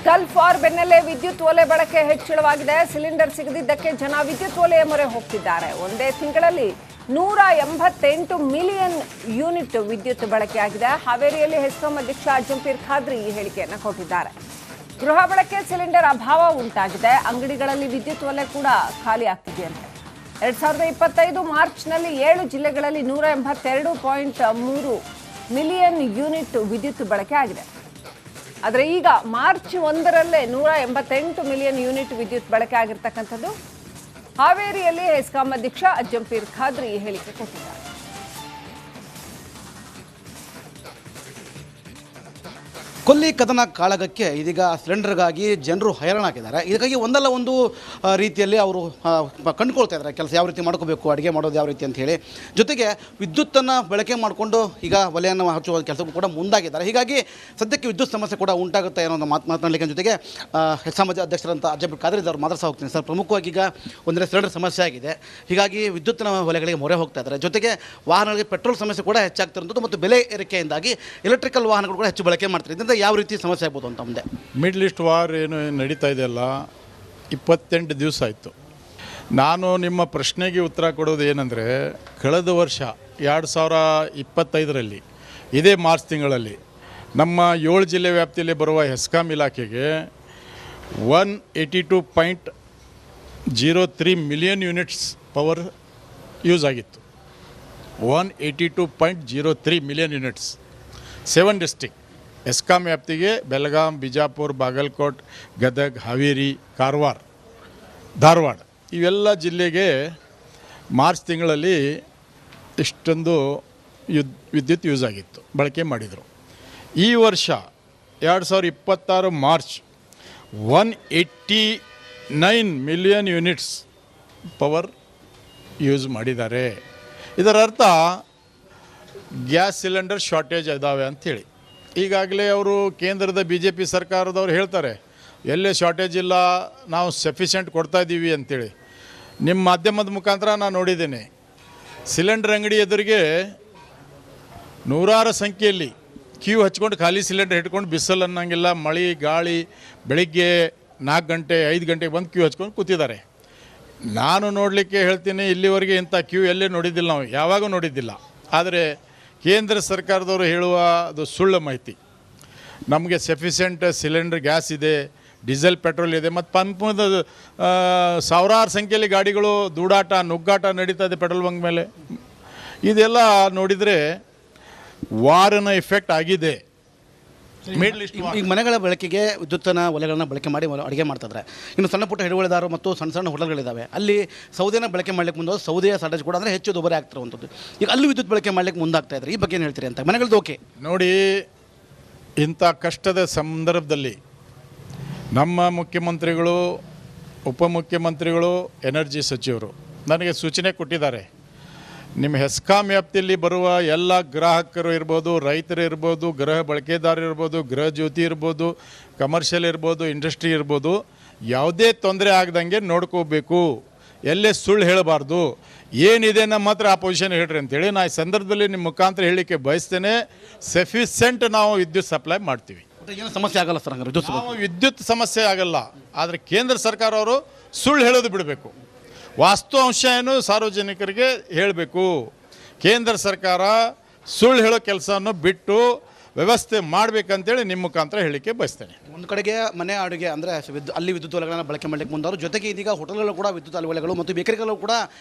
Gulf war ಬೆನ್ನಲ್ಲೇ ವಿದ್ಯುತ್ ಒಲೆ ಬಳಕೆ ಹೆಚ್ಚಳವಾಗಿದೆ. ಸಿಲಿಂಡರ್ ಸಿಗದಿದ್ದಕ್ಕೆ ಜನ ವಿದ್ಯುತ್ ಒಲೆಯ ಮೊರೆ ಹೋಗ್ತಿದ್ದಾರೆ. ಒಂದೇ ತಿಂಗಳಲ್ಲಿ 188 ಮಿಲಿಯನ್ ಯೂನಿಟ್ ವಿದ್ಯುತ್ ಬಳಕೆಯಾಗಿದೆ. ಹಾವೇರಿಯಲ್ಲಿ ಹೆಸ್ಕಾಂ ಅಧ್ಯಕ್ಷ ಅಜಂಪೀರ್ ಖಾದ್ರಿ ಈ ಹೇಳಿಕೆಯನ್ನು ಕೊಟ್ಟಿದ್ದಾರೆ. ಗೃಹ ಬಳಕೆ ಸಿಲಿಂಡರ್ ಅಭಾವ ಉಂಟಾಗಿದೆ. ಅಂಗಡಿಗಳಲ್ಲಿ ವಿದ್ಯುತ್ ಒಲೆ ಕೂಡ ಖಾಲಿ ಆಗ್ತಿದೆಯಂತೆ. 2025 ಮಾರ್ಚ್ನಲ್ಲಿ 7 ಜಿಲ್ಲೆಗಳಲ್ಲಿ 182.3 ಮಿಲಿಯನ್ ಯೂನಿಟ್ ವಿದ್ಯುತ್ ಬಳಕೆ ಆಗಿದೆ. ಆದರೆ ಈಗ ಮಾರ್ಚ್ 1ರಲ್ಲೇ 188 ಮಿಲಿಯನ್ ಯೂನಿಟ್ ವಿದ್ಯುತ್ ಬಳಕೆ ಆಗಿರ್ತಕ್ಕಂಥದ್ದು. ಹಾವೇರಿಯಲ್ಲಿ ಹೆಸ್ಕಾಂ ಅಧ್ಯಕ್ಷ ಅಜಂಪೀರ್ ಖಾದ್ರಿ ಹೇಳಿಕೆ ಕೊಟ್ಟಿದ್ದಾರೆ. ಕೊಲ್ಲಿ ಕದನ ಕಾಳಗಕ್ಕೆ ಇದೀಗ ಸಿಲಿಂಡರ್ಗಾಗಿ ಜನರು ಹೈರಾಣಾಗಿದ್ದಾರೆ. ಇದಕ್ಕಾಗಿ ಒಂದಲ್ಲ ಒಂದು ರೀತಿಯಲ್ಲಿ ಅವರು ಕಂಡುಕೊಳ್ತಾ ಇದ್ದಾರೆ ಕೆಲಸ ಯಾವ ರೀತಿ ಮಾಡ್ಕೋಬೇಕು, ಅಡುಗೆ ಮಾಡೋದು ಯಾವ ರೀತಿ ಅಂತ ಹೇಳಿ. ಜೊತೆಗೆ ವಿದ್ಯುತ್ತನ್ನು ಬಳಕೆ ಮಾಡಿಕೊಂಡು ಈಗ ಒಲೆಯನ್ನು ಹಚ್ಚುವ ಕೆಲಸಕ್ಕೂ ಕೂಡ ಮುಂದಾಗಿದ್ದಾರೆ. ಹೀಗಾಗಿ ಸದ್ಯಕ್ಕೆ ವಿದ್ಯುತ್ ಸಮಸ್ಯೆ ಕೂಡ ಉಂಟಾಗುತ್ತೆ ಅನ್ನೋ ಒಂದು ಮಾತನಾಡಲಿಕ್ಕೆ ಜೊತೆಗೆ ಹೆಸ್ಕಾಂ ಅಧ್ಯಕ್ಷರಂತ ಅಜಂಪೀರ್ ಖಾದ್ರಿ ಅವರು ಮಾತಾಡ್ತಾ ಹೋಗ್ತೀನಿ. ಸರ್, ಪ್ರಮುಖವಾಗಿ ಈಗ ಒಂದನೇ ಸಿಲಿಂಡರ್ ಸಮಸ್ಯೆ ಆಗಿದೆ. ಹೀಗಾಗಿ ವಿದ್ಯುತ್ತಿನ ಒಲೆಗಳಿಗೆ ಮೊರೆ ಹೋಗ್ತಾ ಇದ್ದಾರೆ. ಜೊತೆಗೆ ವಾಹನಗಳಿಗೆ ಪೆಟ್ರೋಲ್ ಸಮಸ್ಯೆ ಕೂಡ ಹೆಚ್ಚಾಗ್ತಿರೋದು ಮತ್ತು ಬೆಲೆ ಏರಿಕೆಯಿಂದಾಗಿ ಎಲೆಕ್ಟ್ರಿಕಲ್ ವಾಹನಗಳು ಕೂಡ ಹೆಚ್ಚು ಬಳಕೆ ಮಾಡ್ತಾರೆ. ಯಾವ ರೀತಿ ಸಮಸ್ಯೆ ಆಗ್ಬೋದು ಅಂತ ಮುಂದೆ ಮಿಡ್ಲ್ ಈಸ್ಟ್ ವಾರ್ ಏನು ನಡೀತಾ ಇದೆಯಲ್ಲ 28 ದಿವಸ ಆಯಿತು. ನಾನು ನಿಮ್ಮ ಪ್ರಶ್ನೆಗೆ ಉತ್ತರ ಕೊಡೋದು ಏನಂದರೆ, ಕಳೆದ ವರ್ಷ 2025ರಲ್ಲಿ ಇದೇ ಮಾರ್ಚ್ ತಿಂಗಳಲ್ಲಿ ನಮ್ಮ 7 ಜಿಲ್ಲೆ ವ್ಯಾಪ್ತಿಯಲ್ಲಿ ಬರುವ ಹೆಸ್ಕಾಂ ಇಲಾಖೆಗೆ 182.03 ಮಿಲಿಯನ್ ಯೂನಿಟ್ಸ್ ಪವರ್ ಯೂಸ್ ಆಗಿತ್ತು. 182.03 ಮಿಲಿಯನ್ ಯೂನಿಟ್ಸ್ 7 ಡಿಸ್ಟ್ರಿಕ್ಟ್ ಹೆಸ್ಕಾಂ ವ್ಯಾಪ್ತಿಗೆ ಬೆಳಗಾಂ, ಬಿಜಾಪುರ, ಬಾಗಲಕೋಟ್, ಗದಗ, ಹಾವೇರಿ, ಕಾರವಾರ, ಧಾರವಾಡ ಇವೆಲ್ಲ ಜಿಲ್ಲೆಗೆ ಮಾರ್ಚ್ ತಿಂಗಳಲ್ಲಿ ಇಷ್ಟೊಂದು ವಿದ್ಯುತ್ ಯೂಸ್ ಆಗಿತ್ತು, ಬಳಕೆ ಮಾಡಿದರು. ಈ ವರ್ಷ 2026 March 189 million units power use ಮಾಡಿದ್ದಾರೆ. ಇದರ ಅರ್ಥ ಗ್ಯಾಸ್ ಸಿಲಿಂಡರ್ ಶಾರ್ಟೇಜ್ ಇದ್ದಾವೆ ಅಂಥೇಳಿ. ಈಗಾಗಲೇ ಅವರು ಕೇಂದ್ರದ BJP ಸರ್ಕಾರದವ್ರು ಹೇಳ್ತಾರೆ ಎಲ್ಲೇ ಶಾರ್ಟೇಜ್ ಇಲ್ಲ, ನಾವು ಸಫಿಷಿಯೆಂಟ್ ಕೊಡ್ತಾಯಿದ್ದೀವಿ ಅಂಥೇಳಿ. ನಿಮ್ಮ ಮಾಧ್ಯಮದ ಮುಖಾಂತರ ನಾನು ನೋಡಿದ್ದೇನೆ, ಸಿಲಿಂಡರ್ ಅಂಗಡಿ ಎದುರಿಗೆ ನೂರಾರು ಸಂಖ್ಯೆಯಲ್ಲಿ ಕ್ಯೂ ಹಚ್ಕೊಂಡು ಖಾಲಿ ಸಿಲಿಂಡರ್ ಇಟ್ಕೊಂಡು ಬಿಸಿಲು ಅನ್ನಂಗಿಲ್ಲ, ಮಳೆ ಗಾಳಿ, ಬೆಳಿಗ್ಗೆ 4 ಗಂಟೆ 5 ಗಂಟೆಗೆ ಬಂದು ಕ್ಯೂ ಹಚ್ಕೊಂಡು ಕೂತಿದ್ದಾರೆ. ನಾನು ನೋಡಲಿಕ್ಕೆ ಹೇಳ್ತೀನಿ, ಇಲ್ಲಿವರೆಗೆ ಇಂಥ ಕ್ಯೂ ಎಲ್ಲೇ ನೋಡಿದ್ದಿಲ್ಲ, ನಾವು ಯಾವಾಗೂ ನೋಡಿದ್ದಿಲ್ಲ. ಆದರೆ ಕೇಂದ್ರ ಸರ್ಕಾರದವರು ಹೇಳುವ ಅದು ಸುಳ್ಳು ಮಾಹಿತಿ. ನಮಗೆ ಸಫಿಷಿಯೆಂಟ್ ಸಿಲಿಂಡರ್ ಗ್ಯಾಸ್ ಇದೆ, ಡೀಸೆಲ್ ಪೆಟ್ರೋಲ್ ಇದೆ, ಮತ್ತು ಪಂಪದ ಸಾವಿರಾರು ಸಂಖ್ಯೆಯಲ್ಲಿ ಗಾಡಿಗಳು ದೂಡಾಟ ನುಗ್ಗಾಟ ನಡೀತಾ ಇದೆ ಪೆಟ್ರೋಲ್ ಬಂಕ್ ಮೇಲೆ. ಇದೆಲ್ಲ ನೋಡಿದರೆ ವಾರನ ಎಫೆಕ್ಟ್ ಆಗಿದೆ. ಈಗ ಮನೆಗಳ ಬಳಕೆಗೆ ವಿದ್ಯುತ್ತಿನ ಒಲೆಗಳನ್ನ ಬಳಕೆ ಮಾಡಿ ಅಡುಗೆ ಮಾಡ್ತಿದ್ದಾರೆ. ಇನ್ನು ಸಣ್ಣ ಪುಟ್ಟ ಹಿಡುವಳಿದಾರರು ಮತ್ತು ಸಣ್ಣ ಸಣ್ಣ ಹೋಟೆಲ್ಗಳಿದ್ದಾವೆ, ಅಲ್ಲಿ ಸೌದೆನ ಬಳಕೆ ಮಾಡಲಿಕ್ಕೆ ಮುಂದೆ ಸೌದೆಯ ಶಾರ್ಟೇಜ್ ಕೂಡ ಅಂದರೆ ಹೆಚ್ಚು ದುಬಾರಿ ಆಗ್ತಿರುವಂಥದ್ದು. ಈಗ ಅಲ್ಲಿ ವಿದ್ಯುತ್ ಬಳಕೆ ಮಾಡಲಿಕ್ಕೆ ಮುಂದಾಗ್ತಾ ಇದ್ದಾರೆ. ಈ ಬಗ್ಗೆ ಏನು ಹೇಳ್ತೀರಿ ಅಂತ? ಮನೆಗಳದ್ದು ಓಕೆ ನೋಡಿ, ಇಂಥ ಕಷ್ಟದ ಸಂದರ್ಭದಲ್ಲಿ ನಮ್ಮ ಮುಖ್ಯಮಂತ್ರಿಗಳು, ಉಪಮುಖ್ಯಮಂತ್ರಿಗಳು, ಎನರ್ಜಿ ಸಚಿವರು ನನಗೆ ಸೂಚನೆ ಕೊಟ್ಟಿದ್ದಾರೆ. ನಿಮ್ಮ ಹೆಸ್ಕಾಂ ವ್ಯಾಪ್ತಿಯಲ್ಲಿ ಬರುವ ಎಲ್ಲ ಗ್ರಾಹಕರು ಇರ್ಬೋದು, ರೈತರು ಇರ್ಬೋದು, ಗೃಹ ಬಳಕೆದಾರರು ಇರ್ಬೋದು, ಗೃಹ ಜ್ಯೋತಿ ಇರ್ಬೋದು, ಕಮರ್ಷಿಯಲ್ ಇರ್ಬೋದು, ಇಂಡಸ್ಟ್ರಿ ಇರ್ಬೋದು, ಯಾವುದೇ ತೊಂದರೆ ಆಗದಂಗೆ ನೋಡ್ಕೋಬೇಕು, ಎಲ್ಲೇ ಸುಳ್ಳು ಹೇಳಬಾರ್ದು, ಏನಿದೆ ನಮ್ಮ ಹತ್ರ ಆ ಪೊಸಿಷನ್ ಹೇಳ್ರಿ ಅಂತೇಳಿ ನಾನು ಈ ಸಂದರ್ಭದಲ್ಲಿ ನಿಮ್ಮ ಮುಖಾಂತರ ಹೇಳಲಿಕ್ಕೆ ಬಯಸ್ತೇನೆ. ಸಫಿಷಿಯೆಂಟ್ ನಾವು ವಿದ್ಯುತ್ ಸಪ್ಲೈ ಮಾಡ್ತೀವಿ. ಏನು ಸಮಸ್ಯೆ ಆಗಲ್ಲ ಸರ್? ವಿದ್ಯುತ್ ಸಮಸ್ಯೆ ಆಗಲ್ಲ. ಆದರೆ ಕೇಂದ್ರ ಸರ್ಕಾರ ಅವರು ಸುಳ್ಳು ಹೇಳೋದು ಬಿಡಬೇಕು. ವಾಸ್ತವಾಂಶ ಏನು ಸಾರ್ವಜನಿಕರಿಗೆ ಹೇಳಬೇಕು. ಕೇಂದ್ರ ಸರ್ಕಾರ ಸುಳ್ಳು ಹೇಳೋ ಕೆಲಸವನ್ನು ಬಿಟ್ಟು ವ್ಯವಸ್ಥೆ ಮಾಡಬೇಕಂತೇಳಿ ನಿಮ್ಮ ಮುಖಾಂತರ ಹೇಳಿಕೆ ಬಯಸ್ತೇನೆ. ಒಂದು ಕಡೆಗೆ ಮನೆ ಅಡುಗೆ ಅಂದರೆ ಅಲ್ಲಿ ವಿದ್ಯುತ್ ಒಲೆಗಳನ್ನು ಬಳಕೆ ಮಾಡಲಿಕ್ಕೆ ಮುಂದಾದ್ರು. ಜೊತೆಗೆ ಇದೀಗ ಹೋಟೆಲ್ಗಳು ಕೂಡ ವಿದ್ಯುತ್ ಒಲೆಗಳು ಮತ್ತು ಬೇಕರಿಗಳು ಕೂಡ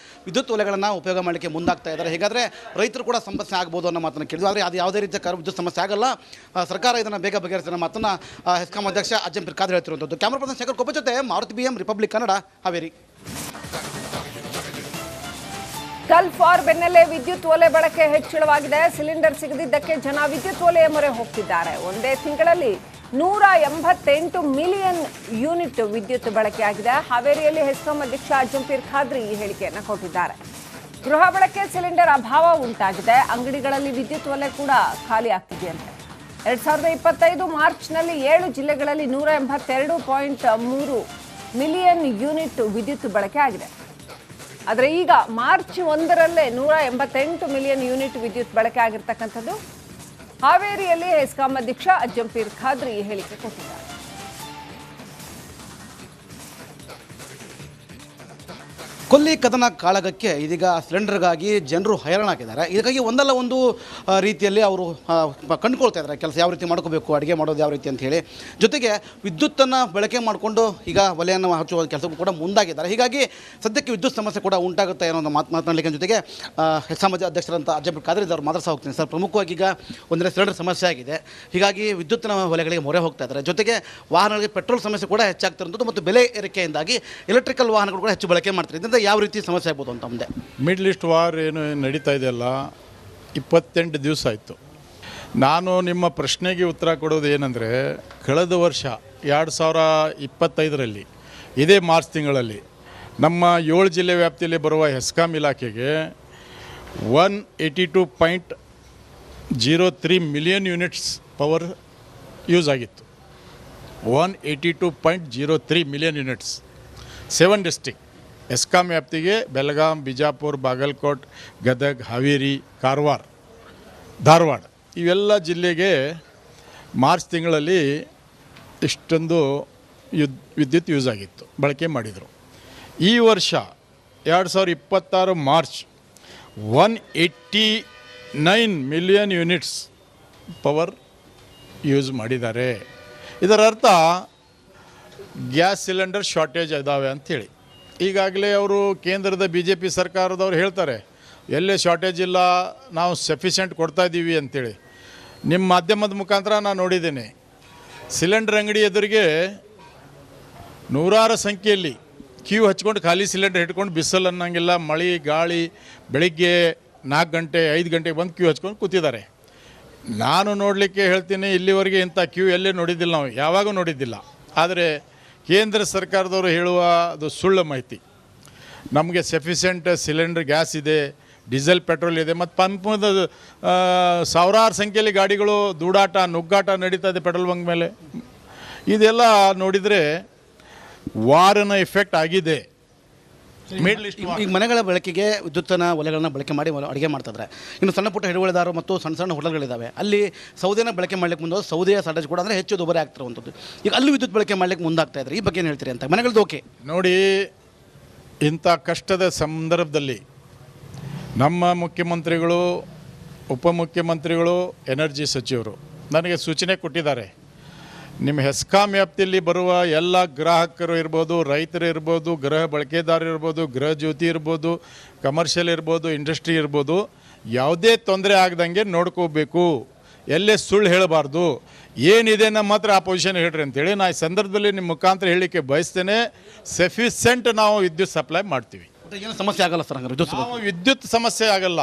ವಿದ್ಯುತ್ ಒಲೆಗಳನ್ನು ಉಪಯೋಗ ಮಾಡಲಿಕ್ಕೆ ಮುಂದಾಗ್ತಾ ಇದ್ದಾರೆ. ಹೀಗಾದರೆ ರೈತರು ಕೂಡ ಸಮಸ್ಯೆ ಆಗ್ಬೋದು ಅನ್ನೋ ಮಾತನ್ನು ಕೇಳಿದ್ರು. ಆದರೆ ಅದು ಯಾವುದೇ ರೀತಿಯ ವಿದ್ಯುತ್ ಸಮಸ್ಯೆ ಆಗಲ್ಲ, ಸರ್ಕಾರ ಇದನ್ನು ಬೇಗ ಬಗೆಹರಿಸಿದ ಮಾತನ್ನು ಹೆಸ್ಕಾಂ ಅಧ್ಯಕ್ಷ ಅಜಂಪೀರ್ ಖಾದ್ರಿ ಹೇಳ್ತಿರುವಂಥದ್ದು. ಕ್ಯಾಮರಾ ಪರ್ಸನ್ ಶೇಖರ್ ಕೊಬ್ಬ ಜೊತೆ Maruti BM, republic Kannada, Haveri. Gulf war ಬೆನ್ನಲ್ಲೇ ವಿದ್ಯುತ್ ಒಲೆ ಬಳಕೆ ಹೆಚ್ಚಳವಾಗಿದೆ. ಸಿಲಿಂಡರ್ ಸಿಗದಿದ್ದಕ್ಕೆ ಜನ ವಿದ್ಯುತ್ ಒಲೆಯ ಮೊರೆ ಹೋಗ್ತಿದ್ದಾರೆ. ಒಂದೇ ತಿಂಗಳಲ್ಲಿ 188 ಮಿಲಿಯನ್ ಯೂನಿಟ್ ವಿದ್ಯುತ್ ಬಳಕೆಯಾಗಿದೆ. ಹಾವೇರಿಯಲ್ಲಿ ಹೆಸ್ಕಾಂ ಅಧ್ಯಕ್ಷ ಅಜಂಪೀರ್ ಖಾದ್ರಿ ಈ ಹೇಳಿಕೆಯನ್ನು ಕೊಟ್ಟಿದ್ದಾರೆ. ಗೃಹ ಬಳಕೆ ಸಿಲಿಂಡರ್ ಅಭಾವ ಉಂಟಾಗಿದೆ. ಅಂಗಡಿಗಳಲ್ಲಿ ವಿದ್ಯುತ್ ಒಲೆ ಕೂಡ ಖಾಲಿ ಆಗ್ತಿದೆಯಂತೆ. 2025 ಮಾರ್ಚ್ನಲ್ಲಿ 7 ಜಿಲ್ಲೆಗಳಲ್ಲಿ 182.3 ಮಿಲಿಯನ್ ಯೂನಿಟ್ ವಿದ್ಯುತ್ ಬಳಕೆ ಆಗಿದೆ. ಆದರೆ ಈಗ ಮಾರ್ಚ್ 1ರಲ್ಲೇ 188 ಮಿಲಿಯನ್ ಯೂನಿಟ್ ವಿದ್ಯುತ್ ಬಳಕೆ ಆಗಿರ್ತಕ್ಕಂಥದ್ದು. ಹಾವೇರಿಯಲ್ಲಿ ಹೆಸ್ಕಾಂ ಅಧ್ಯಕ್ಷ ಅಜಂಪೀರ್ ಖಾದ್ರಿ ಹೇಳಿಕೆ ಕೊಟ್ಟಿದ್ದಾರೆ. ಕೊಲ್ಲಿ ಕದನ ಕಾಳಗಕ್ಕೆ ಇದೀಗ ಸಿಲಿಂಡರ್ಗಾಗಿ ಜನರು ಹೈರಾಣಾಗಿದ್ದಾರೆ. ಇದಕ್ಕಾಗಿ ಒಂದಲ್ಲ ಒಂದು ರೀತಿಯಲ್ಲಿ ಅವರು ಕಂಡುಕೊಳ್ತಾ ಇದ್ದಾರೆ ಕೆಲಸ ಯಾವ ರೀತಿ ಮಾಡ್ಕೋಬೇಕು, ಅಡುಗೆ ಮಾಡೋದು ಯಾವ ರೀತಿ ಅಂತ ಹೇಳಿ. ಜೊತೆಗೆ ವಿದ್ಯುತ್ತನ್ನು ಬಳಕೆ ಮಾಡಿಕೊಂಡು ಈಗ ಒಲೆಯನ್ನು ಹಚ್ಚುವ ಕೆಲಸಕ್ಕೂ ಕೂಡ ಮುಂದಾಗಿದ್ದಾರೆ. ಹೀಗಾಗಿ ಸದ್ಯಕ್ಕೆ ವಿದ್ಯುತ್ ಸಮಸ್ಯೆ ಕೂಡ ಉಂಟಾಗುತ್ತೆ ಅನ್ನೋ ಒಂದು ಮಾತನಾಡಲಿಕ್ಕೆ ಜೊತೆಗೆ ಸಮಾಜ ಅಧ್ಯಕ್ಷರಂತ ಅಜಯ್ ಕಾದ್ರಿ ಅವರು ಮಾತಾಡ್ತಾ ಹೋಗ್ತೀನಿ. ಸರ್, ಪ್ರಮುಖವಾಗಿ ಈಗ ಒಂದನೇ ಸಿಲಿಂಡರ್ ಸಮಸ್ಯೆ ಆಗಿದೆ. ಹೀಗಾಗಿ ವಿದ್ಯುತ್ತಿನ ಒಲೆಗಳಿಗೆ ಮೊರೆ ಹೋಗ್ತಾ ಇದ್ದಾರೆ. ಜೊತೆಗೆ ವಾಹನಗಳಿಗೆ ಪೆಟ್ರೋಲ್ ಸಮಸ್ಯೆ ಕೂಡ ಹೆಚ್ಚಾಗ್ತಿರೋದು ಮತ್ತು ಬೆಲೆ ಏರಿಕೆಯಿಂದಾಗಿ ಎಲೆಕ್ಟ್ರಿಕಲ್ ವಾಹನಗಳು ಕೂಡ ಹೆಚ್ಚು ಬಳಕೆ ಮಾಡ್ತಾರೆ. ಇದರಿಂದ ಯಾವ ರೀತಿ ಸಮಸ್ಯೆ ಆಗ್ಬೋದು ಅಂತ ಮುಂದೆ ಮಿಡ್ಲ್ ಈಸ್ಟ್ ವಾರ್ ಏನು ನಡೀತಾ ಇದೆಯಲ್ಲ 28 ದಿವಸ ಆಯಿತು. ನಾನು ನಿಮ್ಮ ಪ್ರಶ್ನೆಗೆ ಉತ್ತರ ಕೊಡೋದು ಏನಂದರೆ, ಕಳೆದ ವರ್ಷ 2025ರಲ್ಲಿ ಇದೇ ಮಾರ್ಚ್ ತಿಂಗಳಲ್ಲಿ ನಮ್ಮ 7 ಜಿಲ್ಲೆ ವ್ಯಾಪ್ತಿಯಲ್ಲಿ ಬರುವ ಹೆಸ್ಕಾಂ ಇಲಾಖೆಗೆ 182.03 ಮಿಲಿಯನ್ ಯೂನಿಟ್ಸ್ ಪವರ್ ಯೂಸ್ ಆಗಿತ್ತು. 182.03 ಮಿಲಿಯನ್ ಯೂನಿಟ್ಸ್ 7 ಡಿಸ್ಟಿಕ್ ಹೆಸ್ಕಾಂ ವ್ಯಾಪ್ತಿಗೆ ಬೆಳಗಾಂ, ಬಿಜಾಪುರ, ಬಾಗಲಕೋಟ್, ಗದಗ, ಹಾವೇರಿ, ಕಾರವಾರ, ಧಾರವಾಡ ಇವೆಲ್ಲ ಜಿಲ್ಲೆಗೆ ಮಾರ್ಚ್ ತಿಂಗಳಲ್ಲಿ ಇಷ್ಟೊಂದು ವಿದ್ಯುತ್ ಯೂಸ್ ಆಗಿತ್ತು, ಬಳಕೆ ಮಾಡಿದರು. ಈ ವರ್ಷ 2026 March 189 million units power use ಮಾಡಿದ್ದಾರೆ. ಇದರ ಅರ್ಥ ಗ್ಯಾಸ್ ಸಿಲಿಂಡರ್ ಶಾರ್ಟೇಜ್ ಇದ್ದಾವೆ ಅಂಥೇಳಿ. ಈಗಾಗಲೇ ಅವರು ಕೇಂದ್ರದ BJP ಸರ್ಕಾರದವ್ರು ಹೇಳ್ತಾರೆ ಎಲ್ಲೇ ಶಾರ್ಟೇಜ್ ಇಲ್ಲ, ನಾವು ಸಫಿಷಿಯೆಂಟ್ ಕೊಡ್ತಾಯಿದ್ದೀವಿ ಅಂಥೇಳಿ. ನಿಮ್ಮ ಮಾಧ್ಯಮದ ಮುಖಾಂತರ ನಾನು ನೋಡಿದ್ದೇನೆ, ಸಿಲಿಂಡರ್ ಅಂಗಡಿ ಎದುರಿಗೆ ನೂರಾರು ಸಂಖ್ಯೆಯಲ್ಲಿ ಕ್ಯೂ ಹಚ್ಕೊಂಡು ಖಾಲಿ ಸಿಲಿಂಡರ್ ಹಿಡ್ಕೊಂಡು ಬಿಸಿಲು ಅನ್ನಂಗಿಲ್ಲ, ಮಳೆ ಗಾಳಿ, ಬೆಳಿಗ್ಗೆ 4 ಗಂಟೆ 5 ಗಂಟೆಗೆ ಬಂದು ಕ್ಯೂ ಹಚ್ಕೊಂಡು ಕೂತಿದ್ದಾರೆ. ನಾನು ನೋಡಲಿಕ್ಕೆ ಹೇಳ್ತೀನಿ, ಇಲ್ಲಿವರೆಗೆ ಇಂಥ ಕ್ಯೂ ಎಲ್ಲೇ ನೋಡಿದ್ದಿಲ್ಲ, ನಾವು ಯಾವಾಗೂ ನೋಡಿದ್ದಿಲ್ಲ. ಆದರೆ ಕೇಂದ್ರ ಸರ್ಕಾರದವರು ಹೇಳುವ ಅದು ಸುಳ್ಳು ಮಾಹಿತಿ. ನಮಗೆ ಸಫಿಷಿಯೆಂಟ್ ಸಿಲಿಂಡರ್ ಗ್ಯಾಸ್ ಇದೆ, ಡೀಸೆಲ್ ಪೆಟ್ರೋಲ್ ಇದೆ, ಮತ್ತು ಪಂಪದ ಸಾವಿರಾರು ಸಂಖ್ಯೆಯಲ್ಲಿ ಗಾಡಿಗಳು ದೂಡಾಟ ನುಗ್ಗಾಟ ನಡೀತಾ ಇದೆ ಪೆಟ್ರೋಲ್ ಬಂಕ್ ಮೇಲೆ. ಇದೆಲ್ಲ ನೋಡಿದರೆ ವಾರನ ಎಫೆಕ್ಟ್ ಆಗಿದೆ. ಮಿಡ್ಲ್ ಈಸ್ಟ್ ಈಗ ಮನೆಗಳ ಬಳಕೆಗೆ ವಿದ್ಯುತ್ತನ ಒಲೆಗಳನ್ನ ಬಳಕೆ ಮಾಡಿ ಅಡುಗೆ ಮಾಡ್ತಿದ್ದಾರೆ. ಇನ್ನು ಸಣ್ಣ ಪುಟ್ಟ ಹಿಡುವಳಿದಾರರು ಮತ್ತು ಸಣ್ಣ ಸಣ್ಣ ಹೋಟೆಲ್ಗಳಿದ್ದಾವೆ, ಅಲ್ಲಿ ಸೌದೆನ ಬಳಕೆ ಮಾಡಲಿಕ್ಕೆ ಮುಂದೆ ಸೌದೆಯ ಶಾರ್ಟೇಜ್ ಕೂಡ ಅಂದರೆ ಹೆಚ್ಚು ದುಬಾರಿ ಆಗ್ತಿರುವಂಥದ್ದು. ಈಗ ಅಲ್ಲಿ ವಿದ್ಯುತ್ ಬಳಕೆ ಮಾಡಲಿಕ್ಕೆ ಮುಂದಾಗ್ತಾ ಇದ್ದಾರೆ. ಈ ಬಗ್ಗೆ ಏನು ಹೇಳ್ತೀರಿ ಅಂತ? ಮನೆಗಳದ್ದು ಓಕೆ ನೋಡಿ, ಇಂಥ ಕಷ್ಟದ ಸಂದರ್ಭದಲ್ಲಿ ನಮ್ಮ ಮುಖ್ಯಮಂತ್ರಿಗಳು, ಉಪಮುಖ್ಯಮಂತ್ರಿಗಳು, ಎನರ್ಜಿ ಸಚಿವರು ನನಗೆ ಸೂಚನೆ ಕೊಟ್ಟಿದ್ದಾರೆ. ನಿಮ್ಮ ಹೆಸ್ಕಾಂ ವ್ಯಾಪ್ತಿಯಲ್ಲಿ ಬರುವ ಎಲ್ಲ ಗ್ರಾಹಕರು ಇರ್ಬೋದು, ರೈತರು ಇರ್ಬೋದು, ಗೃಹ ಬಳಕೆದಾರರು ಇರ್ಬೋದು, ಗೃಹ ಜ್ಯೋತಿ ಇರ್ಬೋದು, ಕಮರ್ಷಿಯಲ್ ಇರ್ಬೋದು, ಇಂಡಸ್ಟ್ರಿ ಇರ್ಬೋದು, ಯಾವುದೇ ತೊಂದರೆ ಆಗದಂಗೆ ನೋಡ್ಕೋಬೇಕು, ಎಲ್ಲೇ ಸುಳ್ಳು ಹೇಳಬಾರ್ದು, ಏನಿದೆ ನಮ್ಮ ಹತ್ರ ಆ ಪೊಸಿಷನ್ ಹೇಳ್ರಿ ಅಂತೇಳಿ ನಾನು ಈ ಸಂದರ್ಭದಲ್ಲಿ ನಿಮ್ಮ ಮುಖಾಂತರ ಹೇಳಲಿಕ್ಕೆ ಬಯಸ್ತೇನೆ. ಸಫಿಷಿಯೆಂಟ್ ನಾವು ವಿದ್ಯುತ್ ಸಪ್ಲೈ ಮಾಡ್ತೀವಿ. ಏನು ಸಮಸ್ಯೆ ಆಗಲ್ಲ ಸರ್? ಹಂಗಾರೆ ವಿದ್ಯುತ್ ವಿದ್ಯುತ್ ಸಮಸ್ಯೆ ಆಗಲ್ಲ.